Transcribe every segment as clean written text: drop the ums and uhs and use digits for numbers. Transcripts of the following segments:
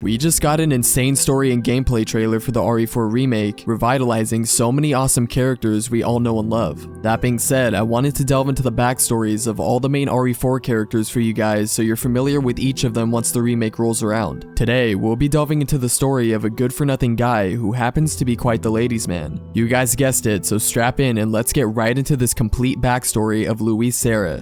We just got an insane story and gameplay trailer for the RE4 Remake, revitalizing so many awesome characters we all know and love. That being said, I wanted to delve into the backstories of all the main RE4 characters for you guys so you're familiar with each of them once the remake rolls around. Today, we'll be delving into the story of a good-for-nothing guy who happens to be quite the ladies' man. You guys guessed it, so strap in and let's get right into this complete backstory of Luis Sera.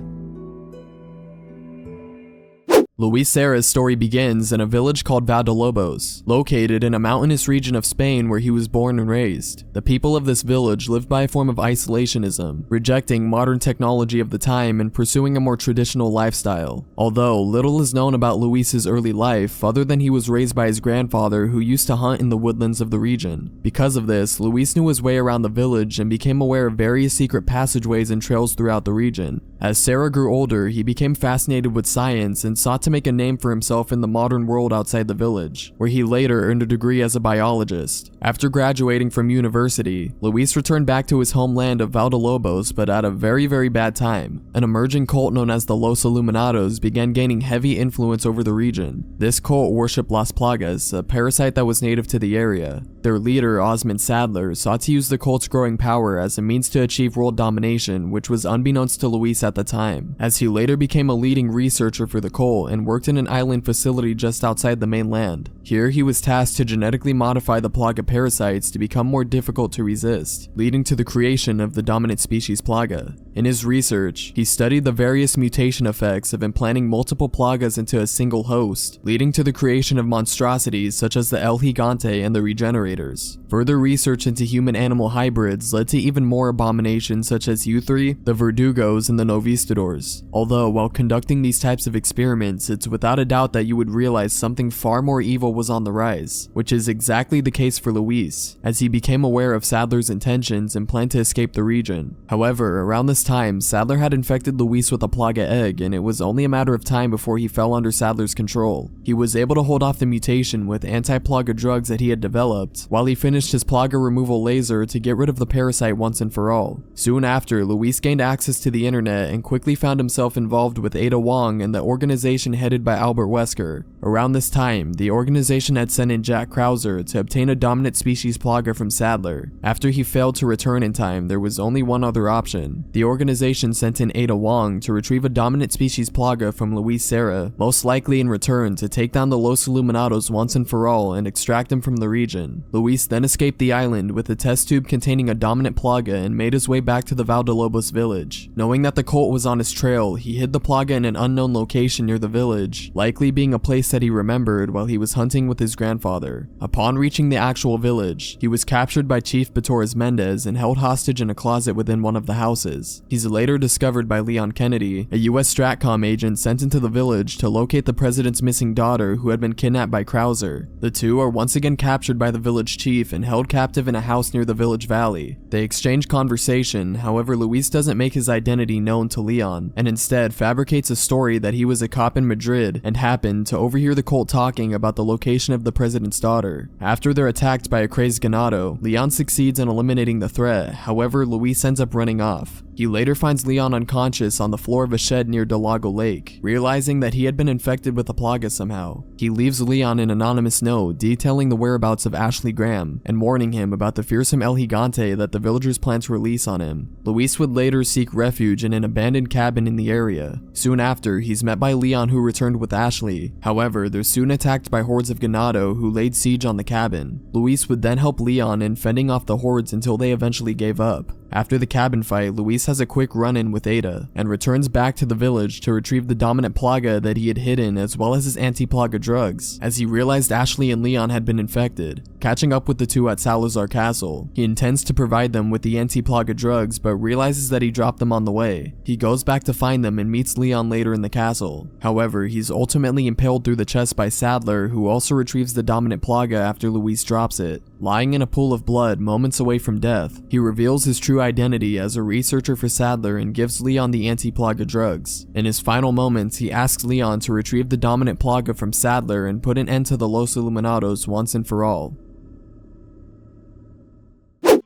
Luis Sera's story begins in a village called Valdolobos, located in a mountainous region of Spain where he was born and raised. The people of this village lived by a form of isolationism, rejecting modern technology of the time and pursuing a more traditional lifestyle. Although little is known about Luis's early life other than he was raised by his grandfather who used to hunt in the woodlands of the region. Because of this, Luis knew his way around the village and became aware of various secret passageways and trails throughout the region. As Sera grew older, he became fascinated with science and sought to make a name for himself in the modern world outside the village, where he later earned a degree as a biologist. After graduating from university, Luis returned back to his homeland of Valdolobos, but at a very bad time. An emerging cult known as the Los Illuminados began gaining heavy influence over the region. This cult worshipped Las Plagas, a parasite that was native to the area. Their leader, Osman Sadler, sought to use the cult's growing power as a means to achieve world domination, which was unbeknownst to Luis at the time, as he later became a leading researcher for the cult and worked in an island facility just outside the mainland. Here, he was tasked to genetically modify the Plaga parasites to become more difficult to resist, leading to the creation of the dominant species Plaga. In his research, he studied the various mutation effects of implanting multiple Plagas into a single host, leading to the creation of monstrosities such as the El Gigante and the Regenerators. Further research into human-animal hybrids led to even more abominations such as U3, the Verdugos, and the Novistadors. Although, while conducting these types of experiments, it's without a doubt that you would realize something far more evil was on the rise, which is exactly the case for Luis, as he became aware of Sadler's intentions and planned to escape the region. However, around this time, Sadler had infected Luis with a Plaga egg, and it was only a matter of time before he fell under Sadler's control. He was able to hold off the mutation with anti-Plaga drugs that he had developed, while he finished his Plaga removal laser to get rid of the parasite once and for all. Soon after, Luis gained access to the internet and quickly found himself involved with Ada Wong and the organization headed by Albert Wesker. Around this time, the organization had sent in Jack Krauser to obtain a dominant species Plaga from Sadler. After he failed to return in time, there was only one other option. The organization sent in Ada Wong to retrieve a dominant species Plaga from Luis Sera, most likely in return to take down the Los Illuminados once and for all and extract him from the region. Luis then escaped the island with a test tube containing a dominant Plaga and made his way back to the Valdolobos village. Knowing that the cult was on his trail, he hid the Plaga in an unknown location near the village, likely being a place that he remembered while he was hunting with his grandfather. Upon reaching the actual village, he was captured by Chief Torres Mendez and held hostage in a closet within one of the houses. He's later discovered by Leon Kennedy, a US Stratcom agent sent into the village to locate the president's missing daughter who had been kidnapped by Krauser. The two are once again captured by the village chief and held captive in a house near the village valley. They exchange conversation, however Luis doesn't make his identity known to Leon, and instead fabricates a story that he was a cop in Madrid and happened to overhear the cult talking about the location of the president's daughter. After they're attacked by a crazed ganado, Leon succeeds in eliminating the threat, however Luis ends up running off. He later finds Leon unconscious on the floor of a shed near Delago Lake, realizing that he had been infected with a Plaga somehow. He leaves Leon an anonymous note detailing the whereabouts of Ashley Graham and warning him about the fearsome El Gigante that the villagers plan to release on him. Luis would later seek refuge in an abandoned cabin in the area. Soon after, he's met by Leon who returned with Ashley. However, they're soon attacked by hordes of ganado who laid siege on the cabin. Luis would then help Leon in fending off the hordes until they eventually gave up. After the cabin fight, Luis has a quick run-in with Ada and returns back to the village to retrieve the dominant Plaga that he had hidden as well as his anti-Plaga drugs, as he realized Ashley and Leon had been infected. Catching up with the two at Salazar Castle, he intends to provide them with the anti-Plaga drugs but realizes that he dropped them on the way. He goes back to find them and meets Leon later in the castle. However, he's ultimately impaled through the chest by Sadler, who also retrieves the dominant Plaga after Luis drops it. Lying in a pool of blood moments away from death, he reveals his true identity as a researcher for Sadler and gives Leon the anti-Plaga drugs. In his final moments, he asks Leon to retrieve the dominant Plaga from Sadler and put an end to the Los Illuminados once and for all.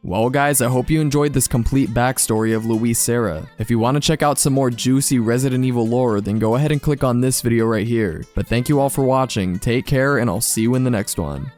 Well guys, I hope you enjoyed this complete backstory of Luis Sera. If you want to check out some more juicy Resident Evil lore, then go ahead and click on this video right here. But thank you all for watching, take care, and I'll see you in the next one.